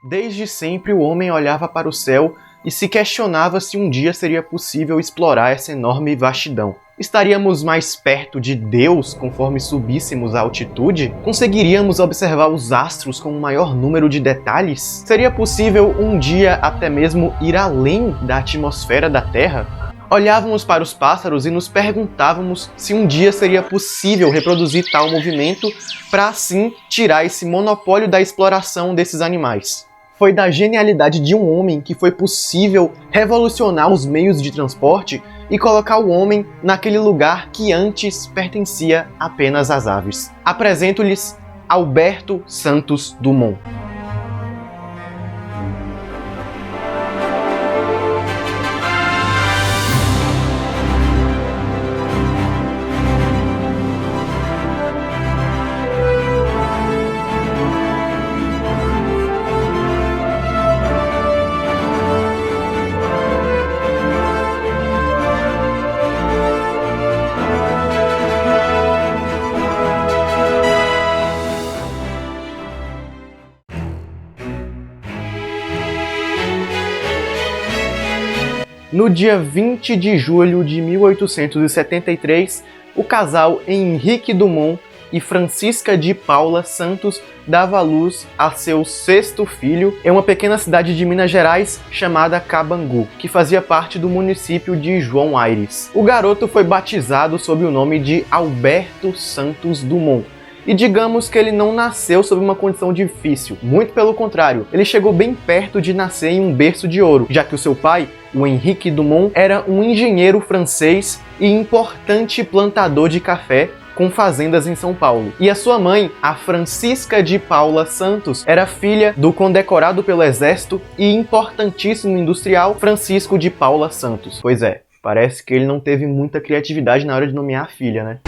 Desde sempre o homem olhava para o céu e se questionava se um dia seria possível explorar essa enorme vastidão. Estaríamos mais perto de Deus conforme subíssemos a altitude? Conseguiríamos observar os astros com um maior número de detalhes? Seria possível um dia até mesmo ir além da atmosfera da Terra? Olhávamos para os pássaros e nos perguntávamos se um dia seria possível reproduzir tal movimento para assim tirar esse monopólio da exploração desses animais. Foi da genialidade de um homem que foi possível revolucionar os meios de transporte e colocar o homem naquele lugar que antes pertencia apenas às aves. Apresento-lhes Alberto Santos Dumont. No dia 20 de julho de 1873, o casal Henrique Dumont e Francisca de Paula Santos dava à luz a seu sexto filho em uma pequena cidade de Minas Gerais chamada Cabangu, que fazia parte do município de João Aires. O garoto foi batizado sob o nome de Alberto Santos Dumont. E digamos que ele não nasceu sob uma condição difícil, muito pelo contrário, ele chegou bem perto de nascer em um berço de ouro, já que o seu pai, o Henrique Dumont, era um engenheiro francês e importante plantador de café com fazendas em São Paulo. E a sua mãe, a Francisca de Paula Santos, era filha do condecorado pelo Exército e importantíssimo industrial Francisco de Paula Santos. Pois é, parece que ele não teve muita criatividade na hora de nomear a filha, né?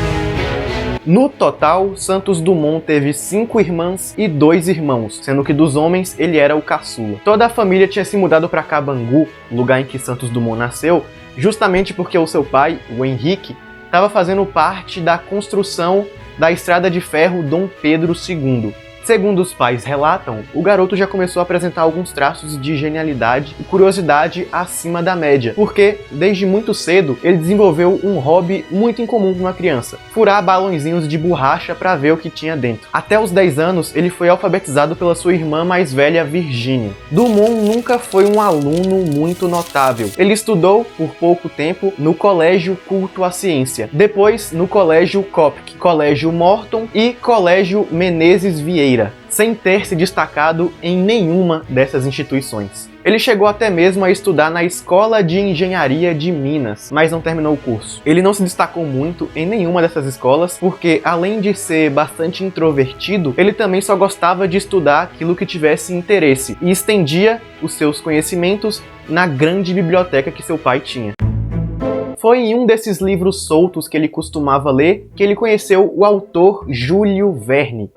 No total, Santos Dumont teve 5 irmãs e 2 irmãos, sendo que dos homens ele era o caçula. Toda a família tinha se mudado para Cabangu, lugar em que Santos Dumont nasceu, justamente porque o seu pai, o Henrique, estava fazendo parte da construção da estrada de ferro Dom Pedro II. Segundo os pais relatam, o garoto já começou a apresentar alguns traços de genialidade e curiosidade acima da média, porque, desde muito cedo, ele desenvolveu um hobby muito incomum para uma criança: furar balõezinhos de borracha para ver o que tinha dentro. Até os 10 anos, ele foi alfabetizado pela sua irmã mais velha, Virgínia. Dumont nunca foi um aluno muito notável. Ele estudou, por pouco tempo, no Colégio Culto à Ciência, depois no Colégio Copque, Colégio Morton e Colégio Menezes Vieira, sem ter se destacado em nenhuma dessas instituições. Ele chegou até mesmo a estudar na Escola de Engenharia de Minas, mas não terminou o curso. Ele não se destacou muito em nenhuma dessas escolas, porque além de ser bastante introvertido, ele também só gostava de estudar aquilo que tivesse interesse e estendia os seus conhecimentos na grande biblioteca que seu pai tinha. Foi em um desses livros soltos que ele costumava ler que ele conheceu o autor Júlio Verne,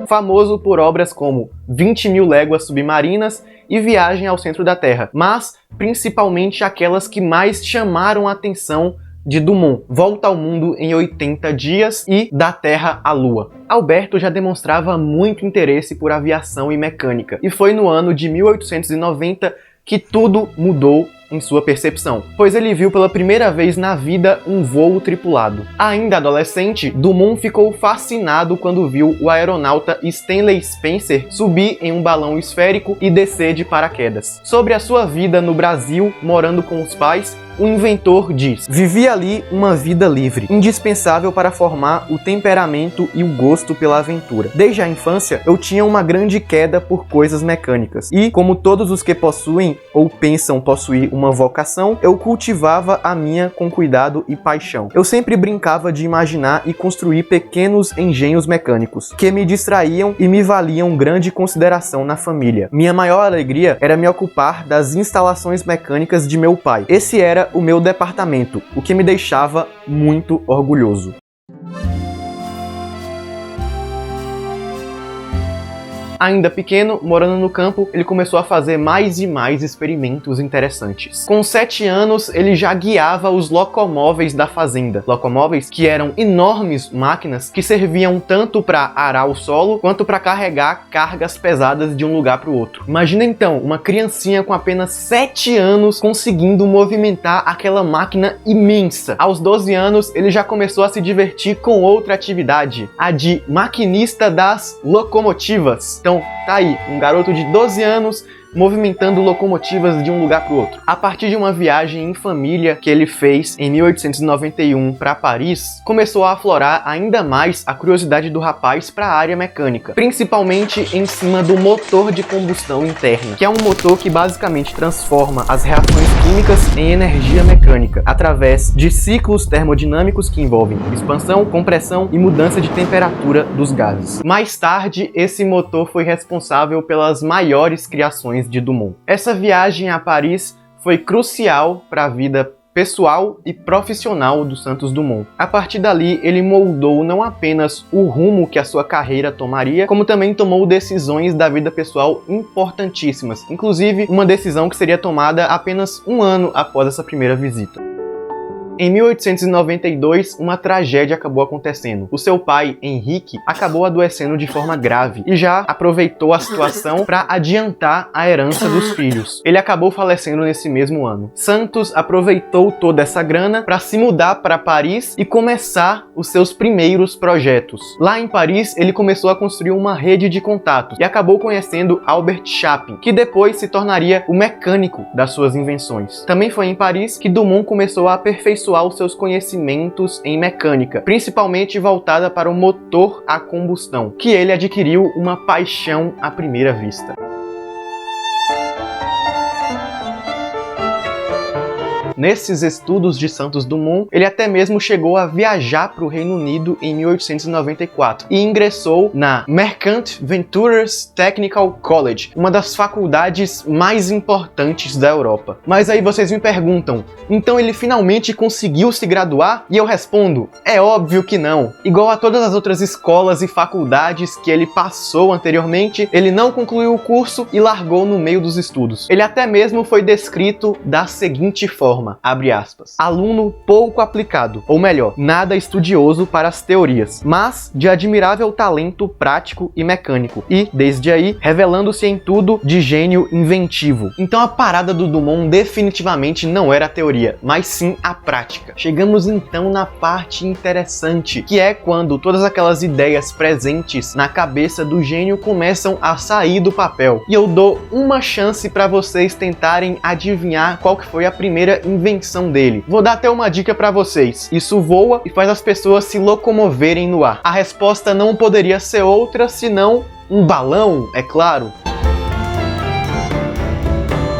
famoso por obras como 20.000 Léguas Submarinas e Viagem ao Centro da Terra, mas principalmente aquelas que mais chamaram a atenção de Dumont: Volta ao Mundo em 80 Dias e Da Terra à Lua. Alberto já demonstrava muito interesse por aviação e mecânica, e foi no ano de 1890 que tudo mudou em sua percepção, pois ele viu pela primeira vez na vida um voo tripulado. Ainda adolescente, Dumont ficou fascinado quando viu o aeronauta Stanley Spencer subir em um balão esférico e descer de paraquedas. Sobre a sua vida no Brasil, morando com os pais, o inventor diz: "Vivi ali uma vida livre, indispensável para formar o temperamento e o gosto pela aventura. Desde a infância, eu tinha uma grande queda por coisas mecânicas e, como todos os que possuem ou pensam possuir uma vocação, eu cultivava a minha com cuidado e paixão. Eu sempre brincava de imaginar e construir pequenos engenhos mecânicos, que me distraíam e me valiam grande consideração na família. Minha maior alegria era me ocupar das instalações mecânicas de meu pai. Esse era o meu departamento, o que me deixava muito orgulhoso." Ainda pequeno, morando no campo, ele começou a fazer mais e mais experimentos interessantes. Com 7 anos, ele já guiava os locomóveis da fazenda. Locomóveis que eram enormes máquinas que serviam tanto para arar o solo quanto para carregar cargas pesadas de um lugar para o outro. Imagina então uma criancinha com apenas 7 anos conseguindo movimentar aquela máquina imensa. Aos 12 anos, ele já começou a se divertir com outra atividade, a de maquinista das locomotivas. Então, tá aí, um garoto de 12 anos movimentando locomotivas de um lugar para o outro. A partir de uma viagem em família que ele fez em 1891 para Paris, começou a aflorar ainda mais a curiosidade do rapaz para a área mecânica, principalmente em cima do motor de combustão interna, que é um motor que basicamente transforma as reações químicas em energia mecânica, através de ciclos termodinâmicos que envolvem expansão, compressão e mudança de temperatura dos gases. Mais tarde, esse motor foi responsável pelas maiores criações de Dumont. Essa viagem a Paris foi crucial para a vida pessoal e profissional do Santos Dumont. A partir dali, ele moldou não apenas o rumo que a sua carreira tomaria, como também tomou decisões da vida pessoal importantíssimas, inclusive uma decisão que seria tomada apenas um ano após essa primeira visita. Em 1892, uma tragédia acabou acontecendo. O seu pai, Henrique, acabou adoecendo de forma grave e já aproveitou a situação para adiantar a herança dos filhos. Ele acabou falecendo nesse mesmo ano. Santos aproveitou toda essa grana para se mudar para Paris e começar os seus primeiros projetos. Lá em Paris, ele começou a construir uma rede de contatos e acabou conhecendo Albert Chapin, que depois se tornaria o mecânico das suas invenções. Também foi em Paris que Dumont começou a aperfeiçoar os seus conhecimentos em mecânica, principalmente voltada para o motor a combustão, que ele adquiriu uma paixão à primeira vista. Nesses estudos de Santos Dumont, ele até mesmo chegou a viajar para o Reino Unido em 1894 e ingressou na Merchant Ventures Technical College, uma das faculdades mais importantes da Europa. Mas aí vocês me perguntam, então ele finalmente conseguiu se graduar? E eu respondo, é óbvio que não. Igual a todas as outras escolas e faculdades que ele passou anteriormente, ele não concluiu o curso e largou no meio dos estudos. Ele até mesmo foi descrito da seguinte forma, abre aspas, aluno pouco aplicado, ou melhor, nada estudioso para as teorias, mas de admirável talento prático e mecânico, e, desde aí, revelando-se em tudo de gênio inventivo. Então a parada do Dumont definitivamente não era a teoria, mas sim a prática. Chegamos então na parte interessante, que é quando todas aquelas ideias presentes na cabeça do gênio começam a sair do papel. E eu dou uma chance para vocês tentarem adivinhar qual que foi a primeira invenção dele. Vou dar até uma dica para vocês. Isso voa e faz as pessoas se locomoverem no ar. A resposta não poderia ser outra senão um balão, é claro.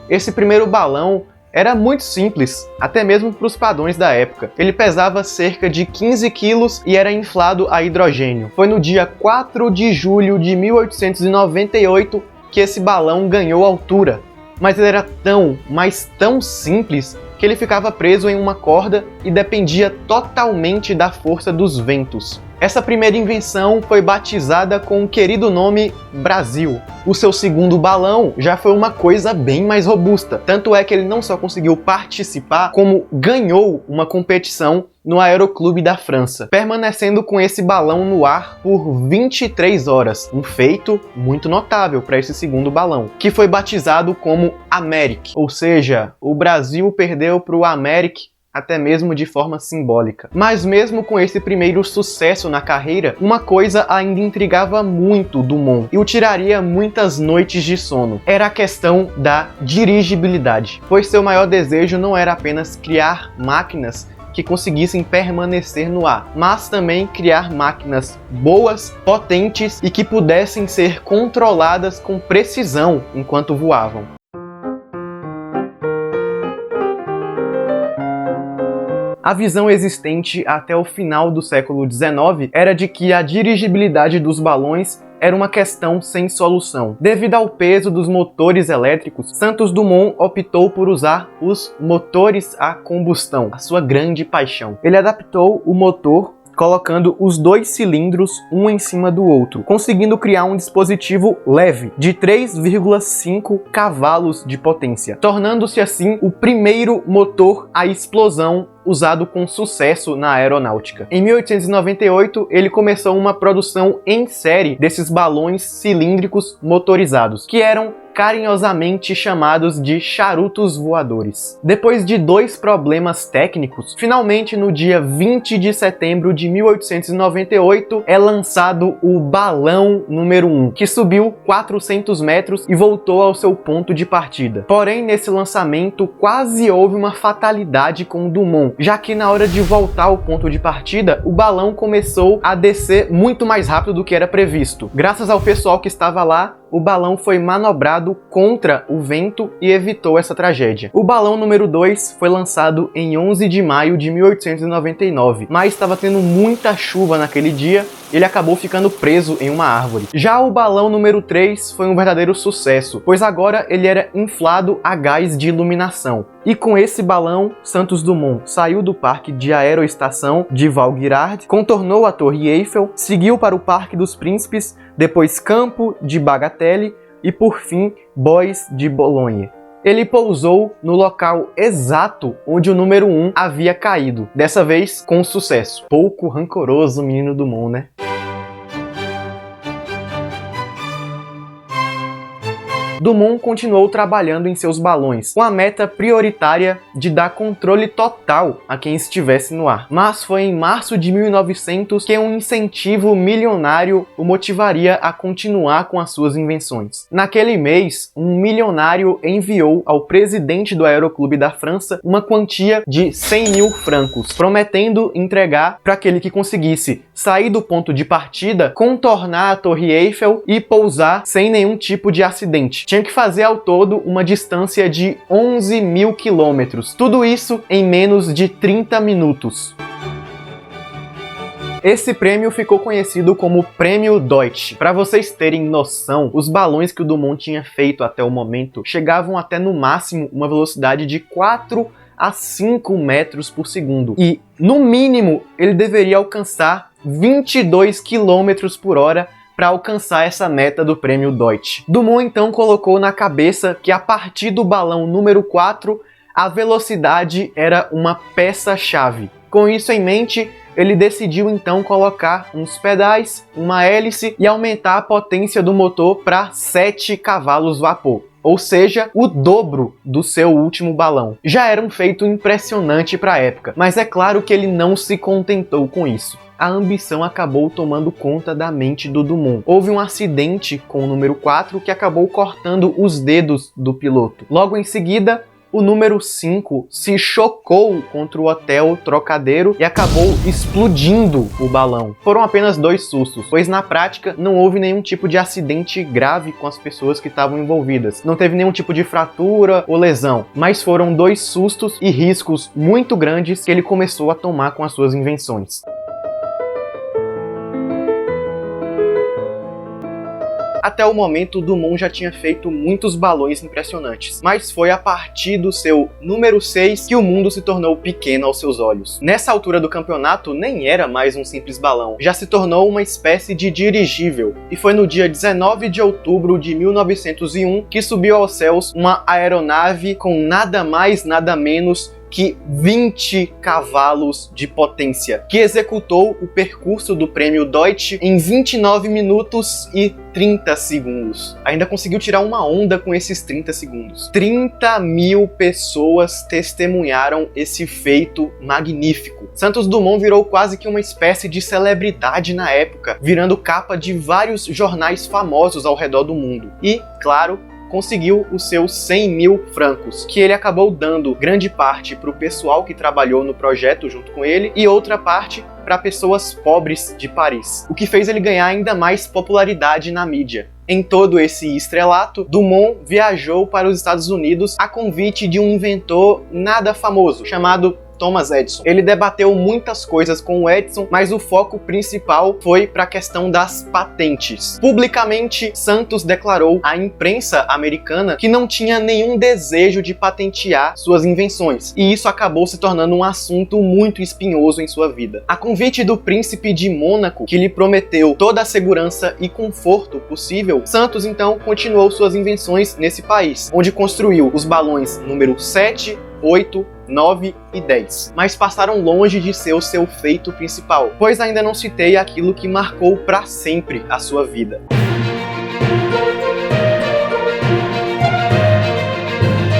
Esse primeiro balão era muito simples, até mesmo para os padrões da época. Ele pesava cerca de 15 quilos e era inflado a hidrogênio. Foi no dia 4 de julho de 1898 que esse balão ganhou altura. Mas ele era tão simples, que ele ficava preso em uma corda e dependia totalmente da força dos ventos. Essa primeira invenção foi batizada com o querido nome Brasil. O seu segundo balão já foi uma coisa bem mais robusta, tanto é que ele não só conseguiu participar, como ganhou uma competição no Aeroclube da França, permanecendo com esse balão no ar por 23 horas, um feito muito notável para esse segundo balão, que foi batizado como Amérique, ou seja, o Brasil perdeu para o Amérique até mesmo de forma simbólica. Mas mesmo com esse primeiro sucesso na carreira, uma coisa ainda intrigava muito Dumont e o tiraria muitas noites de sono. Era a questão da dirigibilidade, pois seu maior desejo não era apenas criar máquinas que conseguissem permanecer no ar, mas também criar máquinas boas, potentes e que pudessem ser controladas com precisão enquanto voavam. A visão existente até o final do século XIX era de que a dirigibilidade dos balões era uma questão sem solução. Devido ao peso dos motores elétricos, Santos Dumont optou por usar os motores a combustão, a sua grande paixão. Ele adaptou o motor colocando os dois cilindros um em cima do outro, conseguindo criar um dispositivo leve de 3,5 cavalos de potência, tornando-se assim o primeiro motor a explosão usado com sucesso na aeronáutica. Em 1898, ele começou uma produção em série desses balões cilíndricos motorizados, que eram carinhosamente chamados de charutos voadores. Depois de 2 problemas técnicos, finalmente no dia 20 de setembro de 1898 é lançado o balão número 1, que subiu 400 metros e voltou ao seu ponto de partida. Porém, nesse lançamento quase houve uma fatalidade com o Dumont, já que na hora de voltar ao ponto de partida, o balão começou a descer muito mais rápido do que era previsto. Graças ao pessoal que estava lá, o balão foi manobrado contra o vento e evitou essa tragédia. O balão número 2 foi lançado em 11 de maio de 1899, mas estava tendo muita chuva naquele dia, ele acabou ficando preso em uma árvore. Já o balão número 3 foi um verdadeiro sucesso, pois agora ele era inflado a gás de iluminação. E com esse balão, Santos Dumont saiu do Parque de Aeroestação de Vaugirard, contornou a Torre Eiffel, seguiu para o Parque dos Príncipes, depois Campo de Bagatelle e, por fim, Bois de Boulogne. Ele pousou no local exato onde o número 1 havia caído, dessa vez com sucesso. Pouco rancoroso o menino Dumont, né? Dumont continuou trabalhando em seus balões, com a meta prioritária de dar controle total a quem estivesse no ar. Mas foi em março de 1900 que um incentivo milionário o motivaria a continuar com as suas invenções. Naquele mês, um milionário enviou ao presidente do Aeroclube da França uma quantia de 100 mil francos, prometendo entregar para aquele que conseguisse sair do ponto de partida, contornar a Torre Eiffel e pousar sem nenhum tipo de acidente. Tinha que fazer ao todo uma distância de 11 mil quilômetros. Tudo isso em menos de 30 minutos. Esse prêmio ficou conhecido como Prêmio Deutsch. Para vocês terem noção, os balões que o Dumont tinha feito até o momento chegavam até no máximo uma velocidade de 4 a 5 metros por segundo. E, no mínimo, ele deveria alcançar 22 quilômetros por hora para alcançar essa meta do Prêmio Deutsch. Dumont então colocou na cabeça que a partir do balão número 4, a velocidade era uma peça-chave. Com isso em mente, ele decidiu então colocar uns pedais, uma hélice e aumentar a potência do motor para 7 cavalos vapor, ou seja, o dobro do seu último balão. Já era um feito impressionante para a época, mas é claro que ele não se contentou com isso. A ambição acabou tomando conta da mente do Dumont. Houve um acidente com o número 4 que acabou cortando os dedos do piloto. Logo em seguida, o número 5 se chocou contra o Hotel Trocadeiro e acabou explodindo o balão. Foram apenas 2 sustos, pois na prática não houve nenhum tipo de acidente grave com as pessoas que estavam envolvidas. Não teve nenhum tipo de fratura ou lesão, mas foram 2 sustos e riscos muito grandes que ele começou a tomar com as suas invenções. Até o momento, Dumont já tinha feito muitos balões impressionantes, mas foi a partir do seu número 6 que o mundo se tornou pequeno aos seus olhos. Nessa altura do campeonato, nem era mais um simples balão, já se tornou uma espécie de dirigível, e foi no dia 19 de outubro de 1901 que subiu aos céus uma aeronave com nada mais, nada menos que 20 cavalos de potência, que executou o percurso do Prêmio Deutsch em 29 minutos e 30 segundos. Ainda conseguiu tirar uma onda com esses 30 segundos. 30 mil pessoas testemunharam esse feito magnífico. Santos Dumont virou quase que uma espécie de celebridade na época, virando capa de vários jornais famosos ao redor do mundo. E, claro, conseguiu os seus 100 mil francos, que ele acabou dando grande parte para o pessoal que trabalhou no projeto junto com ele e outra parte para pessoas pobres de Paris, o que fez ele ganhar ainda mais popularidade na mídia. Em todo esse estrelato, Dumont viajou para os Estados Unidos a convite de um inventor nada famoso, chamado Thomas Edison. Ele debateu muitas coisas com o Edison, mas o foco principal foi para a questão das patentes. Publicamente, Santos declarou à imprensa americana que não tinha nenhum desejo de patentear suas invenções, e isso acabou se tornando um assunto muito espinhoso em sua vida. A convite do príncipe de Mônaco, que lhe prometeu toda a segurança e conforto possível, Santos então continuou suas invenções nesse país, onde construiu os balões número 7, 8, 9 e 10. Mas passaram longe de ser o seu feito principal, pois ainda não citei aquilo que marcou para sempre a sua vida.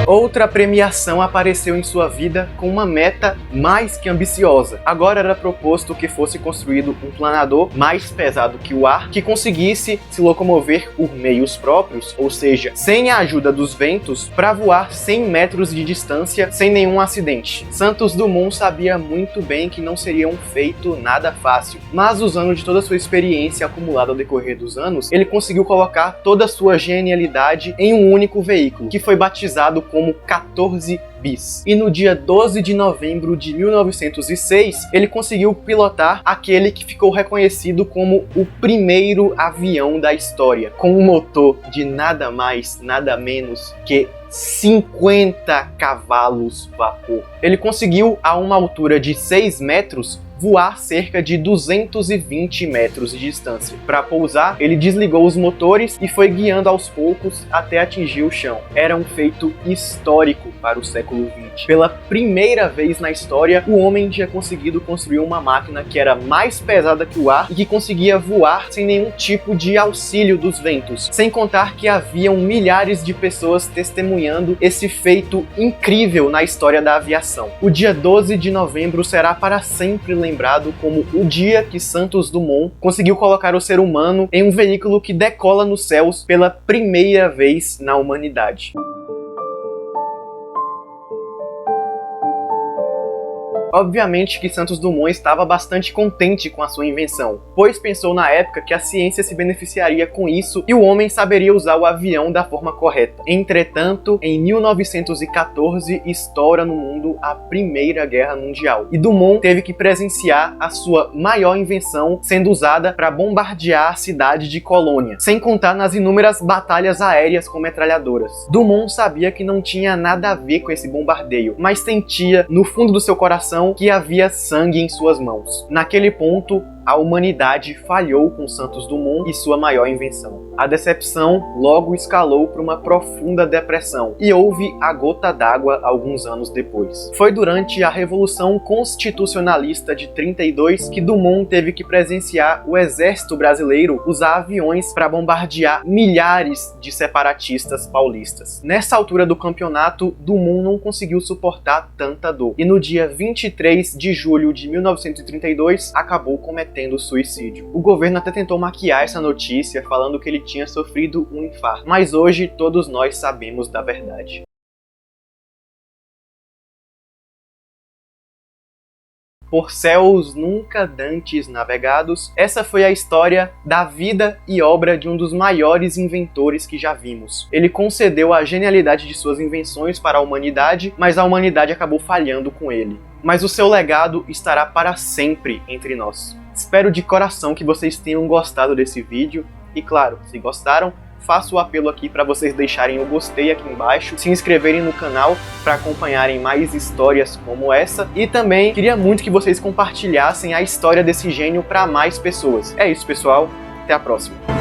Outra premiação apareceu em sua vida com uma meta mais que ambiciosa. Agora era proposto que fosse construído um planador mais pesado que o ar, que conseguisse se locomover por meios próprios, ou seja, sem a ajuda dos ventos, para voar 100 metros de distância sem nenhum acidente. Santos Dumont sabia muito bem que não seria um feito nada fácil, mas usando de toda a sua experiência acumulada ao decorrer dos anos, ele conseguiu colocar toda a sua genialidade em um único veículo, que foi batizado como 14 bis. E no dia 12 de novembro de 1906, ele conseguiu pilotar aquele que ficou reconhecido como o primeiro avião da história, com um motor de nada mais, nada menos que 50 cavalos vapor. Ele conseguiu, a uma altura de 6 metros, voar cerca de 220 metros de distância. Para pousar, ele desligou os motores e foi guiando aos poucos até atingir o chão. Era um feito histórico para o século XX. Pela primeira vez na história, o homem tinha conseguido construir uma máquina que era mais pesada que o ar e que conseguia voar sem nenhum tipo de auxílio dos ventos. Sem contar que haviam milhares de pessoas testemunhando esse feito incrível na história da aviação. O dia 12 de novembro será para sempre lembrado como o dia que Santos Dumont conseguiu colocar o ser humano em um veículo que decola nos céus pela primeira vez na humanidade. Obviamente que Santos Dumont estava bastante contente com a sua invenção, pois pensou na época que a ciência se beneficiaria com isso e o homem saberia usar o avião da forma correta. Entretanto, em 1914 estoura no mundo a Primeira Guerra Mundial e Dumont teve que presenciar a sua maior invenção sendo usada para bombardear a cidade de Colônia, sem contar nas inúmeras batalhas aéreas com metralhadoras. Dumont sabia que não tinha nada a ver com esse bombardeio, mas sentia no fundo do seu coração que havia sangue em suas mãos. Naquele ponto, a humanidade falhou com Santos Dumont e sua maior invenção. A decepção logo escalou para uma profunda depressão e houve a gota d'água alguns anos depois. Foi durante a Revolução Constitucionalista de 32 que Dumont teve que presenciar o exército brasileiro usar aviões para bombardear milhares de separatistas paulistas. Nessa altura do campeonato, Dumont não conseguiu suportar tanta dor e no dia 23 de julho de 1932 acabou cometendo suicídio. O governo até tentou maquiar essa notícia falando que ele tinha sofrido um infarto, mas hoje todos nós sabemos da verdade. Por céus nunca dantes navegados, essa foi a história da vida e obra de um dos maiores inventores que já vimos. Ele concedeu a genialidade de suas invenções para a humanidade, mas a humanidade acabou falhando com ele. Mas o seu legado estará para sempre entre nós. Espero de coração que vocês tenham gostado desse vídeo e, claro, se gostaram, faço o apelo aqui para vocês deixarem o gostei aqui embaixo, se inscreverem no canal para acompanharem mais histórias como essa e também queria muito que vocês compartilhassem a história desse gênio para mais pessoas. É isso, pessoal. Até a próxima.